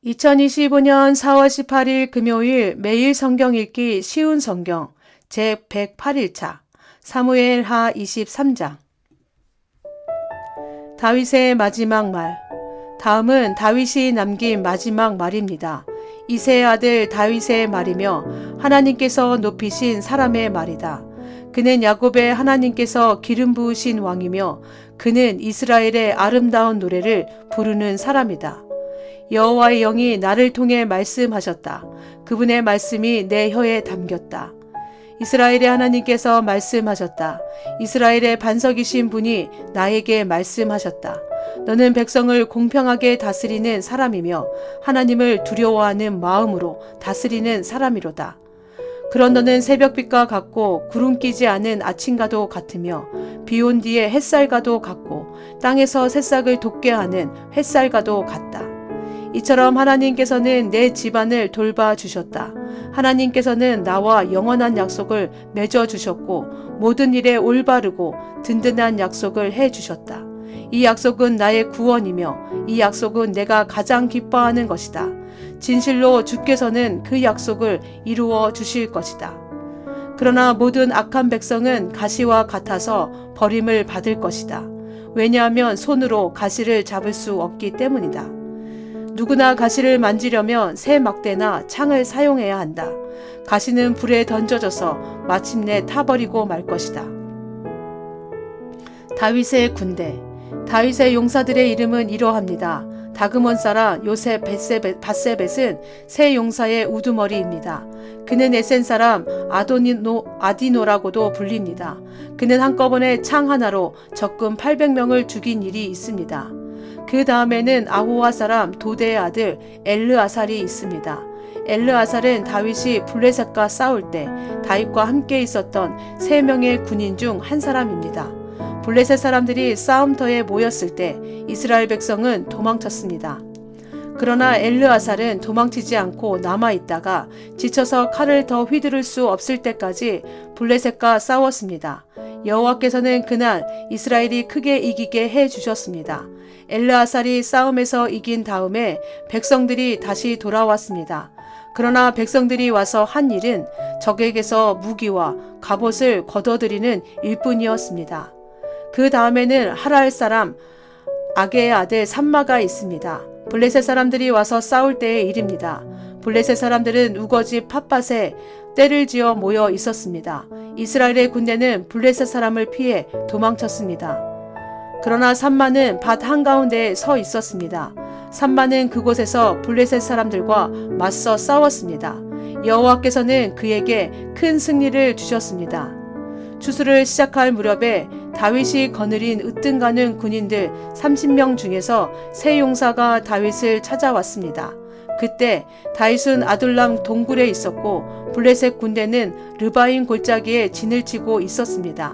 2025년 4월 18일 금요일 매일 성경 읽기 쉬운 성경 제108일차 사무엘하 23장. 다윗의 마지막 말. 다음은 다윗이 남긴 마지막 말입니다. 이새의 아들 다윗의 말이며 하나님께서 높이신 사람의 말이다. 그는 야곱의 하나님께서 기름 부으신 왕이며 그는 이스라엘의 아름다운 노래를 부르는 사람이다. 여호와의 영이 나를 통해 말씀하셨다. 그분의 말씀이 내 혀에 담겼다. 이스라엘의 하나님께서 말씀하셨다. 이스라엘의 반석이신 분이 나에게 말씀하셨다. 너는 백성을 공평하게 다스리는 사람이며 하나님을 두려워하는 마음으로 다스리는 사람이로다. 그런 너는 새벽빛과 같고 구름 끼지 않은 아침과도 같으며 비온 뒤에 햇살과도 같고 땅에서 새싹을 돋게 하는 햇살과도 같다. 이처럼 하나님께서는 내 집안을 돌봐주셨다. 하나님께서는 나와 영원한 약속을 맺어주셨고 모든 일에 올바르고 든든한 약속을 해주셨다. 이 약속은 나의 구원이며 이 약속은 내가 가장 기뻐하는 것이다. 진실로 주께서는 그 약속을 이루어 주실 것이다. 그러나 모든 악한 백성은 가시와 같아서 버림을 받을 것이다. 왜냐하면 손으로 가시를 잡을 수 없기 때문이다. 누구나 가시를 만지려면 새 막대나 창을 사용해야 한다. 가시는 불에 던져져서 마침내 타버리고 말 것이다. 다윗의 군대. 다윗의 용사들의 이름은 이러합니다. 다그몬 사람 요셉 바세벳은 새 용사의 우두머리입니다. 그는 에센 사람 아디노라고도 불립니다. 그는 한꺼번에 창 하나로 적금 800명을 죽인 일이 있습니다. 그 다음에는 아호와 사람 도대의 아들 엘르아살이 있습니다. 엘르아살은 다윗이 블레셋과 싸울 때 다윗과 함께 있었던 3명의 군인 중 한 사람입니다. 블레셋 사람들이 싸움터에 모였을 때 이스라엘 백성은 도망쳤습니다. 그러나 엘르아살은 도망치지 않고 남아있다가 지쳐서 칼을 더 휘두를 수 없을 때까지 블레셋과 싸웠습니다. 여호와께서는 그날 이스라엘이 크게 이기게 해주셨습니다. 엘르아살이 싸움에서 이긴 다음에 백성들이 다시 돌아왔습니다. 그러나 백성들이 와서 한 일은 적에게서 무기와 갑옷을 거둬들이는 일뿐이었습니다. 그 다음에는 하랄 사람 아게의 아들 삼마가 있습니다. 블레셋 사람들이 와서 싸울 때의 일입니다. 블레셋 사람들은 우거지 팥밭에 떼를 지어 모여 있었습니다. 이스라엘의 군대는 블레셋 사람을 피해 도망쳤습니다. 그러나 삼마는 밭 한가운데에 서 있었습니다. 삼마는 그곳에서 블레셋 사람들과 맞서 싸웠습니다. 여호와께서는 그에게 큰 승리를 주셨습니다. 추수를 시작할 무렵에 다윗이 거느린 으뜸가는 군인들 30명 중에서 세 용사가 다윗을 찾아왔습니다. 그때 다윗은 아둘람 동굴에 있었고 블레셋 군대는 르바임 골짜기에 진을 치고 있었습니다.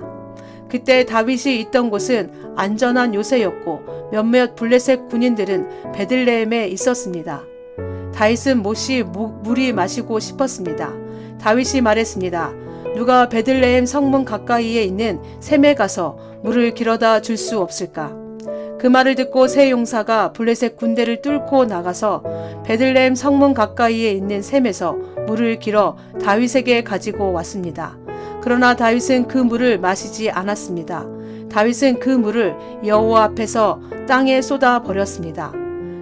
그때 다윗이 있던 곳은 안전한 요새였고 몇몇 블레셋 군인들은 베들레헴에 있었습니다. 다윗은 몹시 물이 마시고 싶었습니다. 다윗이 말했습니다. 누가 베들레헴 성문 가까이에 있는 샘에 가서 물을 길어다 줄 수 없을까? 그 말을 듣고 세 용사가 블레셋 군대를 뚫고 나가서 베들레헴 성문 가까이에 있는 샘에서 물을 길어 다윗에게 가지고 왔습니다. 그러나 다윗은 그 물을 마시지 않았습니다. 다윗은 그 물을 여호와 앞에서 땅에 쏟아 버렸습니다.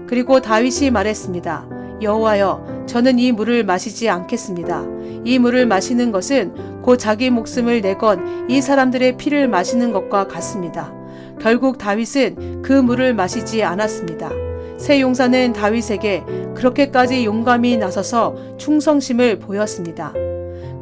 그리고 다윗이 말했습니다. 여호와여, 저는 이 물을 마시지 않겠습니다. 이 물을 마시는 것은 곧 자기 목숨을 내건 이 사람들의 피를 마시는 것과 같습니다. 결국 다윗은 그 물을 마시지 않았습니다. 세 용사는 다윗에게 그렇게까지 용감히 나서서 충성심을 보였습니다.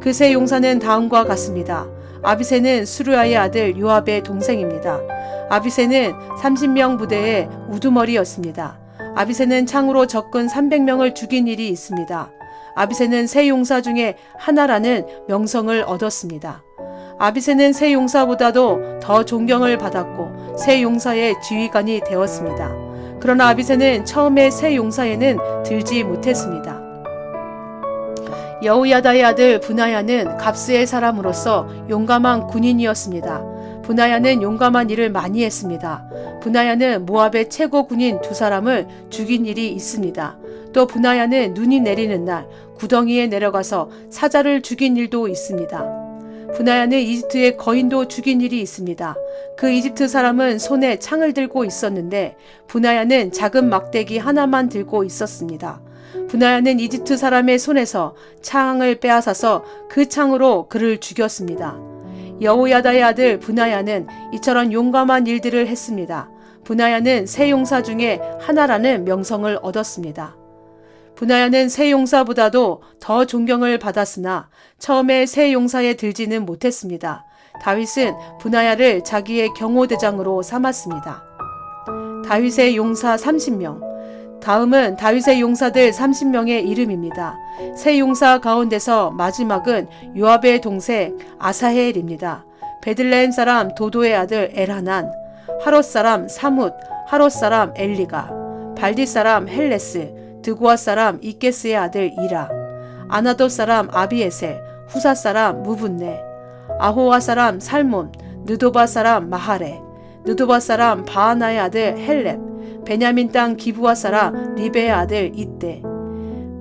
그 세 용사는 다음과 같습니다. 아비새는 수르야의 아들 요압의 동생입니다. 아비새는 30명 부대의 우두머리였습니다. 아비새는 창으로 적군 300명을 죽인 일이 있습니다. 아비새는 세 용사 중에 하나라는 명성을 얻었습니다. 아비새는 세 용사보다도 더 존경을 받았고 세 용사의 지휘관이 되었습니다. 그러나 아비새는 처음에 세 용사에는 들지 못했습니다. 여우야다의 아들 브나야는 갑스의 사람으로서 용감한 군인이었습니다. 분하야는 용감한 일을 많이 했습니다. 분하야는 모압의 최고 군인 2사람을 죽인 일이 있습니다. 또 분하야는 눈이 내리는 날 구덩이에 내려가서 사자를 죽인 일도 있습니다. 분하야는 이집트의 거인도 죽인 일이 있습니다. 그 이집트 사람은 손에 창을 들고 있었는데 분하야는 작은 막대기 하나만 들고 있었습니다. 분하야는 이집트 사람의 손에서 창을 빼앗아서 그 창으로 그를 죽였습니다. 여호야다의 아들 분하야는 이처럼 용감한 일들을 했습니다. 분하야는 세 용사 중에 하나라는 명성을 얻었습니다. 분하야는 세 용사보다도 더 존경을 받았으나 처음에 세 용사에 들지는 못했습니다. 다윗은 분하야를 자기의 경호대장으로 삼았습니다. 다윗의 용사 30명. 다음은 다윗의 용사들 30명의 이름입니다. 세 용사 가운데서 마지막은 요압의 동생 아사헬입니다. 베들레헴 사람 도도의 아들 엘하난, 하롯 사람 사뭇, 하롯 사람 엘리가, 발디 사람 헬레스, 드고아 사람 이케스의 아들 이라, 아나돗 사람 아비에셀, 후사 사람 무분네, 아호와 사람 살몬, 느도바 사람 마하레, 느도바 사람 바하나의 아들 헬렙, 베냐민 땅 기브와 사람 리베의 아들 이떼,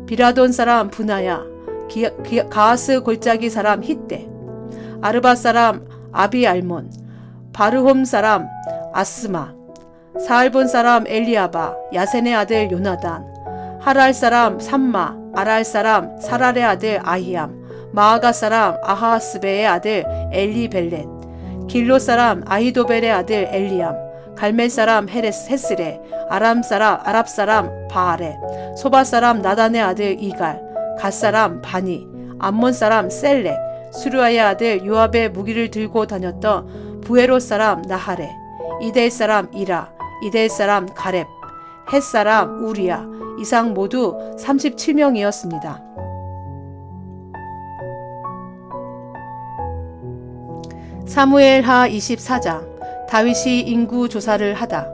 비라돈 사람 분하야, 가하스 골짜기 사람 히떼, 아르바 사람 아비알몬, 바르홈 사람 아스마, 사알본 사람 엘리아바, 야센의 아들 요나단, 하랄 사람 삼마, 아랄 사람 사랄의 아들 아히암, 마아가 사람 아하스베의 아들 엘리벨렛, 길로 사람 아히도벨의 아들 엘리암, 갈멜 사람 헤스레, 아랍 사람 바알레, 소바 사람 나단의 아들 이갈, 갓 사람 바니, 암몬 사람 셀렉, 수르아의 아들 요압의 무기를 들고 다녔던 부에롯 사람 나하레, 이델 사람 이라, 이델 사람 가렙, 헷 사람 우리야, 이상 모두 37명이었습니다. 사무엘하 24장. 다윗이 인구 조사를 하다.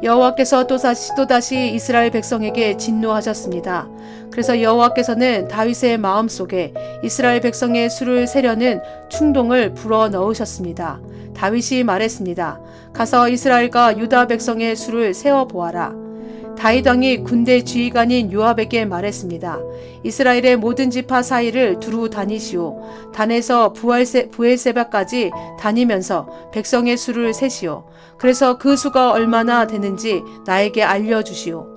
여호와께서 또다시 이스라엘 백성에게 진노하셨습니다. 그래서 여호와께서는 다윗의 마음속에 이스라엘 백성의 수를 세려는 충동을 불어넣으셨습니다. 다윗이 말했습니다. 가서 이스라엘과 유다 백성의 수를 세어보아라. 다윗 왕이 군대 지휘관인 요압에게 말했습니다. 이스라엘의 모든 지파 사이를 두루 다니시오. 단에서 부엘세바까지 다니면서 백성의 수를 세시오. 그래서 그 수가 얼마나 되는지 나에게 알려주시오.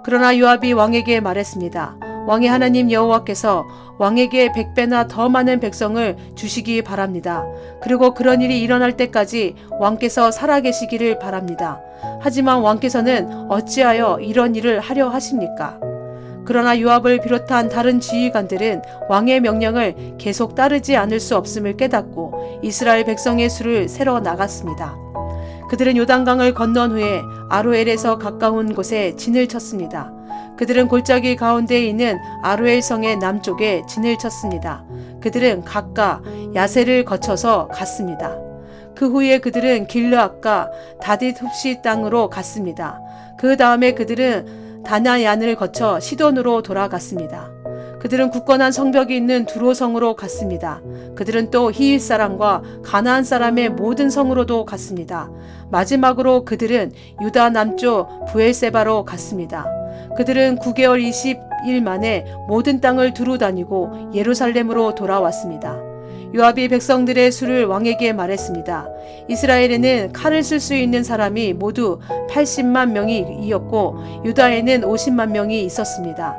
그러나 요압이 왕에게 말했습니다. 왕의 하나님 여호와께서 왕에게 100배나 더 많은 백성을 주시기 바랍니다. 그리고 그런 일이 일어날 때까지 왕께서 살아계시기를 바랍니다. 하지만 왕께서는 어찌하여 이런 일을 하려 하십니까? 그러나 요압을 비롯한 다른 지휘관들은 왕의 명령을 계속 따르지 않을 수 없음을 깨닫고 이스라엘 백성의 수를 세러 나갔습니다. 그들은 요단강을 건넌 후에 아로엘에서 가까운 곳에 진을 쳤습니다. 그들은 골짜기 가운데에 있는 아로엘 성의 남쪽에 진을 쳤습니다. 그들은 각각 야세를 거쳐서 갔습니다. 그 후에 그들은 길르앗과 다딧 흡시 땅으로 갔습니다. 그 다음에 그들은 다나얀을 거쳐 시돈으로 돌아갔습니다. 그들은 굳건한 성벽이 있는 두로 성으로 갔습니다. 그들은 또 히윗 사람과 가나안 사람의 모든 성으로도 갔습니다. 마지막으로 그들은 유다 남쪽 부엘세바로 갔습니다. 그들은 9개월 20일 만에 모든 땅을 두루 다니고 예루살렘으로 돌아왔습니다. 요압이 백성들의 수를 왕에게 말했습니다. 이스라엘에는 칼을 쓸 수 있는 사람이 모두 80만 명이었고 유다에는 50만 명이 있었습니다.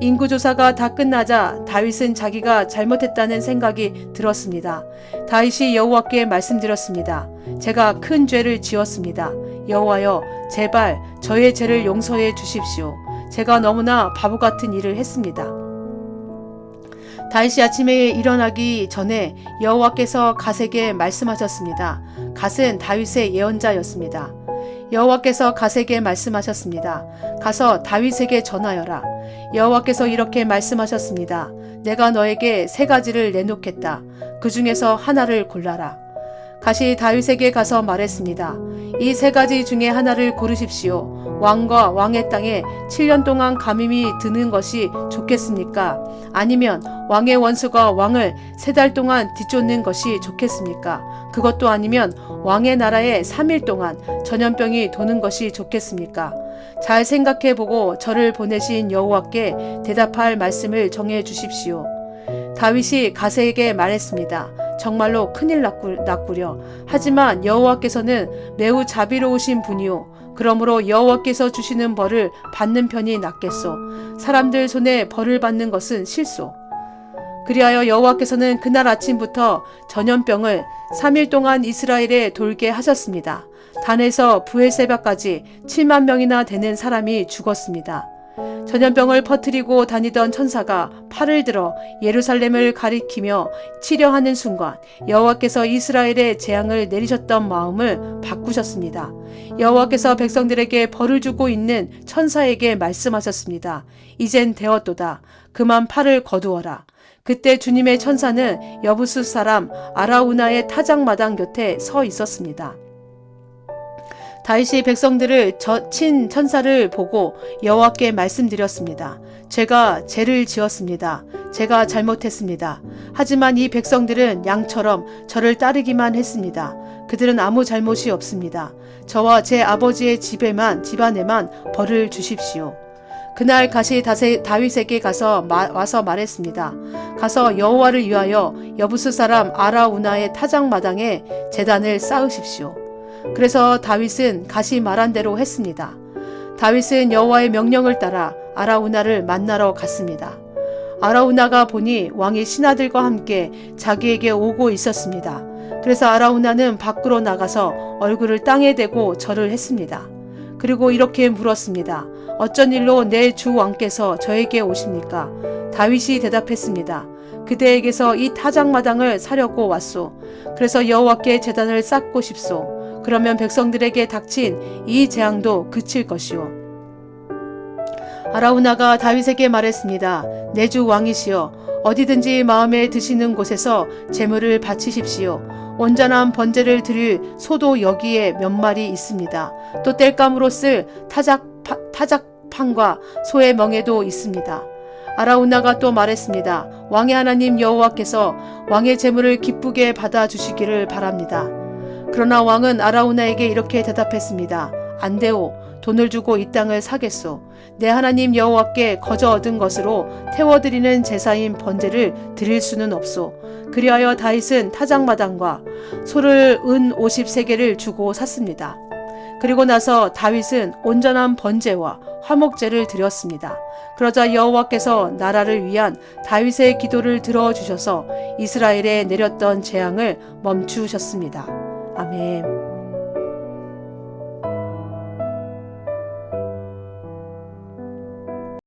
인구조사가 다 끝나자 다윗은 자기가 잘못했다는 생각이 들었습니다. 다윗이 여호와께 말씀드렸습니다. 제가 큰 죄를 지었습니다. 여호와여, 제발 저의 죄를 용서해 주십시오. 제가 너무나 바보 같은 일을 했습니다. 다윗이 아침에 일어나기 전에 여호와께서 갓에게 말씀하셨습니다. 갓은 다윗의 예언자였습니다. 여호와께서 갓에게 말씀하셨습니다. 가서 다윗에게 전하여라. 여호와께서 이렇게 말씀하셨습니다. 내가 너에게 3가지를 내놓겠다. 그 중에서 하나를 골라라. 가시 다윗에게 가서 말했습니다. 이 세 가지 중에 하나를 고르십시오. 왕과 왕의 땅에 7년 동안 감임이 드는 것이 좋겠습니까? 아니면 왕의 원수가 왕을 3달 동안 뒤쫓는 것이 좋겠습니까? 그것도 아니면 왕의 나라에 3일 동안 전염병이 도는 것이 좋겠습니까? 잘 생각해보고 저를 보내신 여호와께 대답할 말씀을 정해 주십시오. 다윗이 가세에게 말했습니다. 정말로 큰일 났구려. 하지만 여호와께서는 매우 자비로우신 분이요. 그러므로 여호와께서 주시는 벌을 받는 편이 낫겠소. 사람들 손에 벌을 받는 것은 실소. 그리하여 여호와께서는 그날 아침부터 전염병을 3일 동안 이스라엘에 돌게 하셨습니다. 단에서 부엘세바까지 7만 명이나 되는 사람이 죽었습니다. 전염병을 퍼뜨리고 다니던 천사가 팔을 들어 예루살렘을 가리키며 치려하는 순간 여호와께서 이스라엘에 재앙을 내리셨던 마음을 바꾸셨습니다. 여호와께서 백성들에게 벌을 주고 있는 천사에게 말씀하셨습니다. 이젠 되었도다. 그만 팔을 거두어라. 그때 주님의 천사는 여부스 사람 아라우나의 타작마당 곁에 서 있었습니다. 다윗이 백성들을 친 천사를 보고 여호와께 말씀드렸습니다. 제가 죄를 지었습니다. 제가 잘못했습니다. 하지만 이 백성들은 양처럼 저를 따르기만 했습니다. 그들은 아무 잘못이 없습니다. 저와 제 아버지의 집안에만 벌을 주십시오. 그날 가시 다윗에게 와서 말했습니다. 가서 여호와를 위하여 여부스 사람 아라우나의 타작마당에 제단을 쌓으십시오. 그래서 다윗은 가시 말한 대로 했습니다. 다윗은 여호와의 명령을 따라 아라우나를 만나러 갔습니다. 아라우나가 보니 왕이 신하들과 함께 자기에게 오고 있었습니다. 그래서 아라우나는 밖으로 나가서 얼굴을 땅에 대고 절을 했습니다. 그리고 이렇게 물었습니다. 어쩐 일로 내 주 왕께서 저에게 오십니까? 다윗이 대답했습니다. 그대에게서 이 타작마당을 사려고 왔소. 그래서 여호와께 제단을 쌓고 싶소. 그러면 백성들에게 닥친 이 재앙도 그칠 것이오. 아라우나가 다윗에게 말했습니다. 내 주 왕이시여, 어디든지 마음에 드시는 곳에서 제물을 바치십시오. 온전한 번제를 드릴 소도 여기에 몇 마리 있습니다. 또 땔감으로 쓸 타작판과 소의 멍에도 있습니다. 아라우나가 또 말했습니다. 왕의 하나님 여호와께서 왕의 제물을 기쁘게 받아주시기를 바랍니다. 그러나 왕은 아라우나에게 이렇게 대답했습니다. 안 되오. 돈을 주고 이 땅을 사겠소. 내 하나님 여호와께 거저 얻은 것으로 태워드리는 제사인 번제를 드릴 수는 없소. 그리하여 다윗은 타작마당과 소를 은 50세겔을 주고 샀습니다. 그리고 나서 다윗은 온전한 번제와 화목제를 드렸습니다. 그러자 여호와께서 나라를 위한 다윗의 기도를 들어주셔서 이스라엘에 내렸던 재앙을 멈추셨습니다. 아멘.